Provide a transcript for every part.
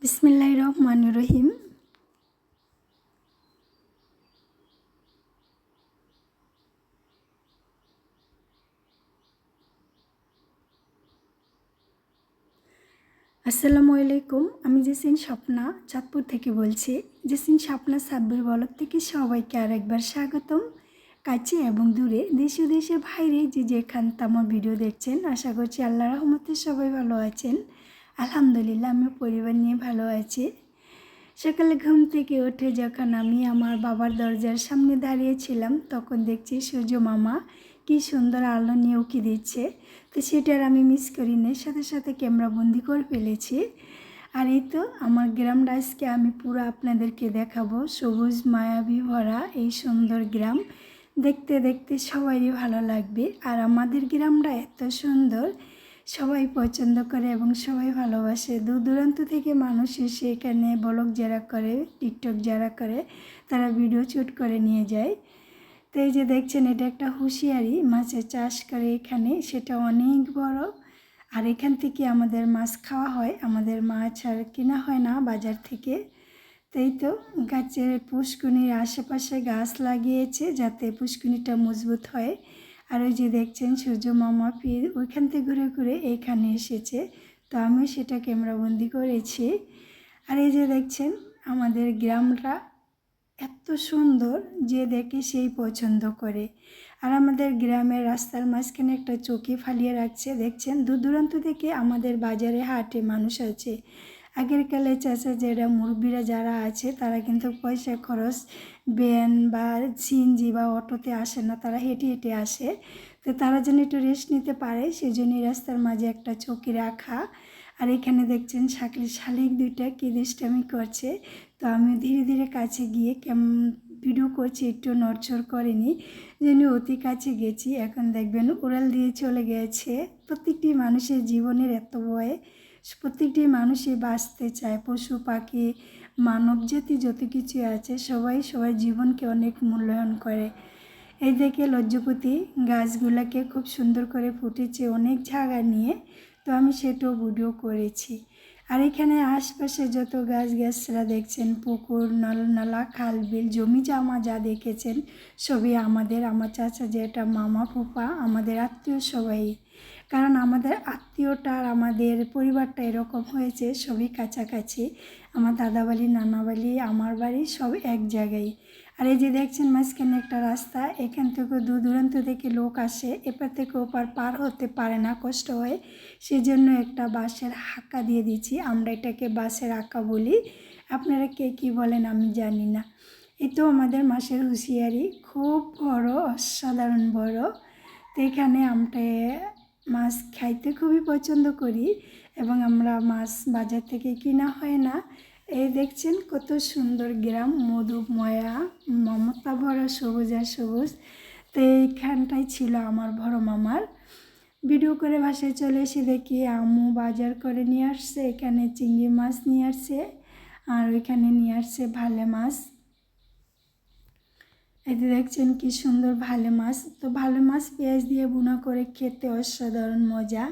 বিসমিল্লাহির রহমানির রহিম। আসসালামু আলাইকুম। আমি জেসিন স্বপ্না চাঁদপুর থেকে বলছি। জেসিন স্বপ্না সাব্বির ব্লগ থেকে সবাইকে আরেকবার স্বাগতম। কাছে এবং দূরে দেশ ও দেশের বাইরে যে যেখান আমার ভিডিও দেখছেন, আশা করছি আল্লাহর রহমতে সবাই ভালো আছেন। আলহামদুলিল্লাহ, আমি পরিবার নিয়ে ভালো আছি। সকালে ঘুম থেকে উঠে যখন আমি আমার বাবার দরজার সামনে দাঁড়িয়েছিলাম, তখন দেখছি সূর্য মামা কি সুন্দর আলো নিয়ে উকি দিচ্ছে। তো সেটার আমি মিস করি না, সাথে সাথে ক্যামেরা বন্দি করে ফেলেছি। আর এই তো আমার গ্রামটা আজকে আমি পুরো আপনাদেরকে দেখাবো। সবুজ মায়াবী ভরা এই সুন্দর গ্রাম দেখতে দেখতে সবারই ভালো লাগবে। আর আমাদের গ্রামটা এত সুন্দর, সবাই পছন্দ করে এবং সবাই ভালোবাসে। দূর দূরান্ত থেকে মানুষ এসে এখানে ব্লগ যারা করে, টিকটক যারা করে, তারা ভিডিও শ্যুট করে নিয়ে যায়। তো এই যে দেখছেন, এটা একটা হুঁশিয়ারি মাছের চাষ করে এখানে, সেটা অনেক বড়। আর এখান থেকে আমাদের মাছ খাওয়া হয়, আমাদের মাছ আর কেনা হয় না বাজার থেকে। তাই তো গাছের পুষ্কুনির আশেপাশে গাছ লাগিয়েছে যাতে পুষ্কুনিটা মজবুত হয়। আর ওই যে দেখছেন সূর্য মামা ফির ওইখান থেকে ঘুরে ঘুরে এইখানে এসেছে, তো আমি সেটা ক্যামেরাবন্দি করেছি। আর এই যে দেখছেন আমাদের গ্রামটা এত সুন্দর যে দেখে সেই পছন্দ করে। আর আমাদের গ্রামের রাস্তার মাঝখানে একটা চৌকি ফালিয়ে রাখছে, দেখছেন দূর দূরান্ত থেকে আমাদের বাজারে হাটে মানুষ আছে। আগের কালে চাচা যারা মুরব্বীরা যারা আছে, তারা কিন্তু পয়সা খরচ ভ্যান বা সিএনজি বা অটোতে আসে না, তারা হেঁটে হেঁটে আসে। তো তারা যেন একটু রেস্ট নিতে পারে, সেই জন্যই রাস্তার মাঝে একটা চৌকি রাখা। আর এখানে দেখছেন শালিক দুইটা কি দুষ্টামি করছে। তো আমি ধীরে ধীরে কাছে গিয়ে ভিডিও করছি, একটু নড়চড় করেনি, যেন অতি কাছে গেছি। এখন দেখবেন উড়াল দিয়ে চলে গেছে। প্রত্যেকটি মানুষের জীবনের এত ভয়, প্রত্যেকটি মানুষই বাঁচতে চায়। পশু পাখি মানব জাতি যত কিছু আছে, সবাই সবার জীবনকে অনেক মূল্যায়ন করে। এই দেখে লজ্জপতি গাছগুলোকে খুব সুন্দর করে ফুটেছে অনেক জায়গা নিয়ে, তো আমি সেটাও ভিডিও করেছি। আর এখানে আশপাশে যত গাছগাছরা দেখছেন, পুকুর নালা খাল বিল জমি জামা যা দেখেছেন, সবই আমার চাচা যেটা মামা ফুপা আমাদের আত্মীয় সবাই। কারণ আমাদের আত্মীয়টা আর আমাদের পরিবারটা এরকম হয়েছে, সবই কাছাকাছি। আমার দাদা বাড়ি, নানা বাড়ি, আমার বাড়ি সব এক জায়গায়। আর এই যে দেখছেন মাঝখানে একটা রাস্তা, এখান থেকে দূর দূরান্ত থেকে লোক আসে, এপার থেকে ওপার পার হতে পারে না, কষ্ট হয়। সেজন্য একটা বাঁশের হাঁকা দিয়ে দিচ্ছি, আমরা এটাকে বাঁশের হাঁকা বলি। আপনারা কে কী বলেন আমি জানি না। এই তো আমাদের মাছের হুঁশিয়ারি খুব বড়, অসাধারণ বড়। তো এখানে আমরা মাছ খাইতে খুবই পছন্দ করি এবং আমরা মাছ বাজার থেকে কিনা হয় না। এই দেখছেন কত সুন্দর গ্রাম, মধুময়া মমতা ভরা সবুজ আর সবুজ। তো এইখানটাই ছিল আমার বড় মামার। ভিডিও করে বাসায় চলে এসে দেখি আম্মু বাজার করে নিয়ে আসছে, এখানে চিংড়ি মাছ নিয়ে আসছে আর ওইখানে নিয়ে আসছে ভালে মাছ। এতে দেখছেন কি সুন্দর ভালে মাছ। তো ভালো মাছ পেঁয়াজ দিয়ে ভুনা করে খেতে অসাধারণ মজা।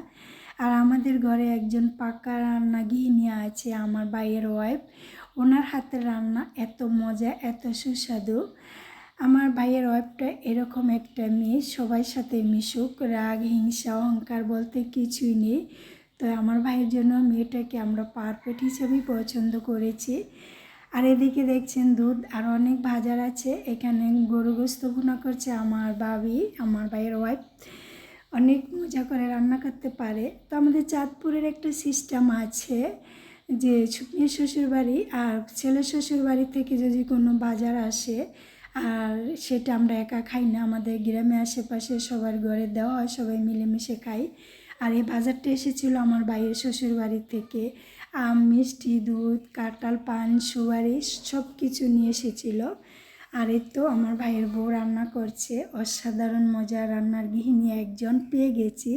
আর আমাদের ঘরে একজন পাকা রান্না গৃহিণী আছে, আমার ভাইয়ের ওয়াইফ। ওনার হাতের রান্না এত মজা, এত সুস্বাদু। আমার ভাইয়ের ওয়াইফটা এরকম একটা মেয়ে, সবার সাথে মিশুক, রাগ হিংসা অহংকার বলতে কিছুই নেই। তো আমার ভাইয়ের জন্য মেয়েটাকে আমরা পারফেক্ট হিসেবেই পছন্দ করেছি। আর এদিকে দেখছেন দুধ আর অনেক ভাজার আছে। এখানে গরু গোস্ত ভুনা করছে আমার ভাবি, আমার ভাইয়ের ওয়াইফ। অনেক মজা করে রান্না করতে পারে। তো আমাদের চাঁদপুরের একটা সিস্টেম আছে যে মেয়ের শ্বশুরবাড়ি আর ছেলের শ্বশুরবাড়ি থেকে যদি কোনো বাজার আসে, আর সেটা আমরা একা খাই না, আমাদের গ্রামে আশেপাশে সবার ঘরে দেওয়া হয়, সবাই মিলেমিশে খাই। আর এই বাজারটা এসেছিলো আমার ভাইয়ের শ্বশুরবাড়ি থেকে। আম, মিষ্টি, দুধ, কাঁঠাল, পান, সুপারি সব কিছু নিয়ে এসেছিলো। আর এই তো আমার ভাইয়ের বউ রান্না করছে, অসাধারণ মজা। রান্নার গৃহিণী একজন পেয়ে গেছি।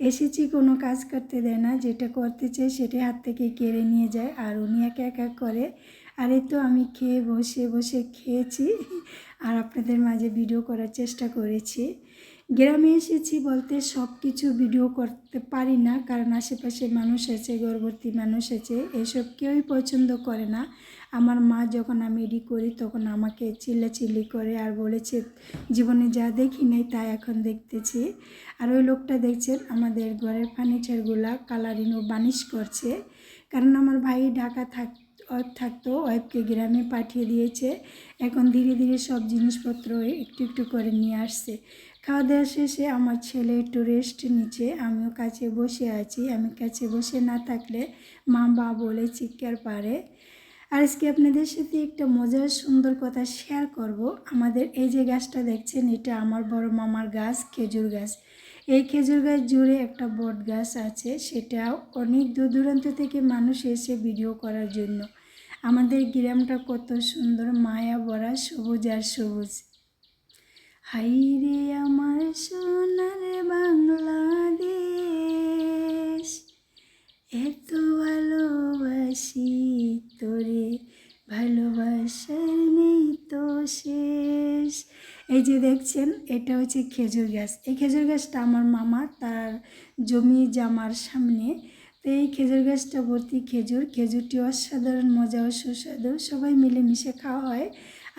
এসেছি কোনো কাজ করতে দেয় না, যেটা করতে চাই সেটা হাত থেকে কেড়ে নিয়ে যায় আর উনি একা একা করে। আর এই তো আমি খেয়ে বসে বসে খেয়েছি আর আপনাদের মাঝে ভিডিও করার চেষ্টা করেছি। গ্রামে এসেছি বলতে সব কিছু ভিডিও করতে পারি না, কারণ আশেপাশে মানুষ আছে, গর্ভবতী মানুষ আছে, এসব কেউই পছন্দ করে না। আমার মা যখন আমি এডি করি তখন আমাকে চিল্লাচিল্লি করে আর বলেছে জীবনে যা দেখি নাই তা এখন দেখতেছি। আর ওই লোকটা দেখছেন আমাদের ঘরের ফার্নিচারগুলা কালারিং ও বানিশ করছে, কারণ আমার ভাই ঢাকা ওয়াইফ থাকতো, ওয়াইফকে গ্রামে পাঠিয়ে দিয়েছে। এখন ধীরে ধীরে সব জিনিসপত্র একটু একটু করে নিয়ে আসছে। খাওয়া দাওয়া শেষে আমার ছেলে একটু রেস্ট নিচ্ছে, আমিও কাছে বসে আছি। আমি কাছে বসে না থাকলে মা বা বলে চিৎকার পারে। আর আজকে আপনাদের সাথে একটা মজার সুন্দর কথা শেয়ার করব। আমাদের এই যে গাছটা দেখছেন, এটা আমার বড় মামার গাছ, খেজুর গাছ। এই খেজুর গাছ জুড়ে একটা বট গাছ আছে, সেটা অনেক দূর দূরান্ত থেকে মানুষ এসে ভিডিও করার জন্য। আমাদের গ্রামটা কত সুন্দর, মায়া ভরা সবুজ আর সবুজ। হাইরে আমার সোনার বাংলাদেশ, এত ভালোবাসি তোরে, ভালোবাসার নেই তো শেষ। এই যে দেখছেন, এটা হচ্ছে খেজুর গাছ। এই খেজুর গাছটা আমার মামা তার জমি জামার সামনে। তো এই খেজুর গাছটা ভর্তি খেজুর, খেজুরটি অসাধারণ মজা ও সুস্বাদু, সবাই মিলেমিশে খাওয়া হয়।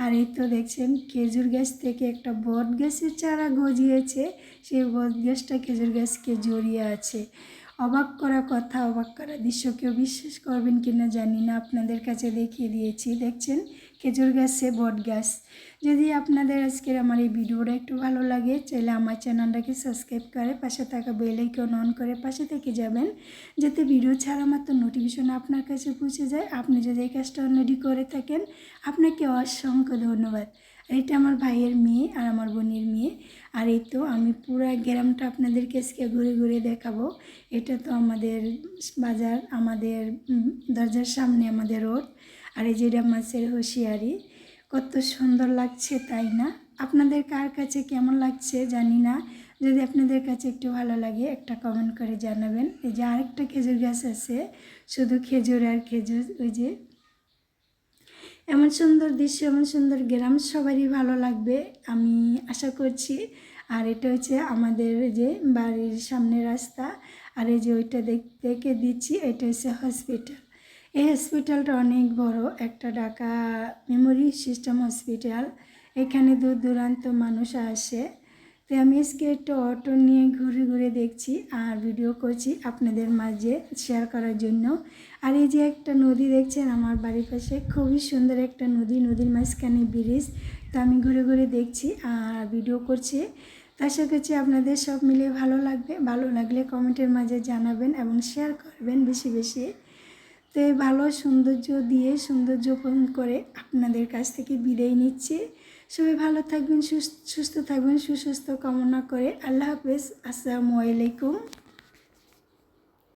আর এই তো দেখছেন খেজুর গাছ থেকে একটা বট গাছের চারা গজিয়েছে, সেই বট গাছটা খেজুর গাছকে জড়িয়ে আছে। অবাক করা কথা, অবাক করা দৃশ্য, কেউ বিশ্বাস করবেন কিনা জানি না, আপনাদের কাছে দেখিয়ে দিয়েছি। দেখছেন খেজুর গাছে বট গাছ। যদি আপনাদের আজকের আমার এই ভিডিওটা একটু ভালো লাগে, চাইলে আমার চ্যানেলটাকে সাবস্ক্রাইব করে পাশে থাকা বেল আইকন অন করে পাশে থেকে যাবেন, যাতে ভিডিও ছাড়া মাত্র নোটিফিকেশন আপনার কাছে পৌঁছে যায়। আপনি যদি এই কাজটা অলরেডি করে থাকেন, আপনাকে অসংখ্য ধন্যবাদ। এটা আমার ভাইয়ের মেয়ে আর আমার বোনের মেয়ে। আর এই তো আমি পুরো গ্রামটা আপনাদেরকে আজকে ঘুরে ঘুরে দেখাবো। এটা তো আমাদের বাজার, আমাদের দরজার সামনে আমাদের রোড। আর এই যেটা মাছের হুঁশিয়ারি, কত সুন্দর লাগছে তাই না? আপনাদের কার কাছে কেমন লাগছে জানি না। যদি আপনাদের কাছে একটু ভালো লাগে একটা কমেন্ট করে জানাবেন। এই যে আরেকটা খেজুর গাছ আছে, শুধু খেজুর আর খেজুর। ওই যে এমন সুন্দর দৃশ্য, এমন সুন্দর গ্রাম সবারই ভালো লাগবে আমি আশা করছি। আর এটা হচ্ছে আমাদের যে বাড়ির সামনে রাস্তা। আর এই যে ওইটা দেখে দিচ্ছি, এটা হচ্ছে হসপিটাল। এই হসপিটালটা অনেক বড়, একটা ঢাকা মেমোরি সিস্টেম হসপিটাল। এখানে দূর দূরান্ত মানুষ আসে। তো আমি আজকে একটা অটো নিয়ে ঘুরে ঘুরে দেখছি আর ভিডিও করছি আপনাদের মাঝে শেয়ার করার জন্য। আর এই যে একটা নদী দেখছেন আমার বাড়ির পাশে, খুবই সুন্দর একটা নদী, নদীর মাঝখানে ব্রিজ। তো আমি ঘুরে ঘুরে দেখছি আর ভিডিও করছি। তো আশা করছি আপনাদের সব মিলে ভালো লাগবে। ভালো লাগলে কমেন্টের মাঝে জানাবেন এবং শেয়ার করবেন বেশি বেশি। তো এই ভালো সৌন্দর্য দিয়ে সৌন্দর্যপূর্ণ করে আপনাদের কাছ থেকে বিদায় নিচ্ছি। সবাই ভালো থাকবেন, সুস্থ থাকবেন, সুস্বাস্থ্য কামনা করে আল্লাহ হাফেজ। আসসালামু আলাইকুম।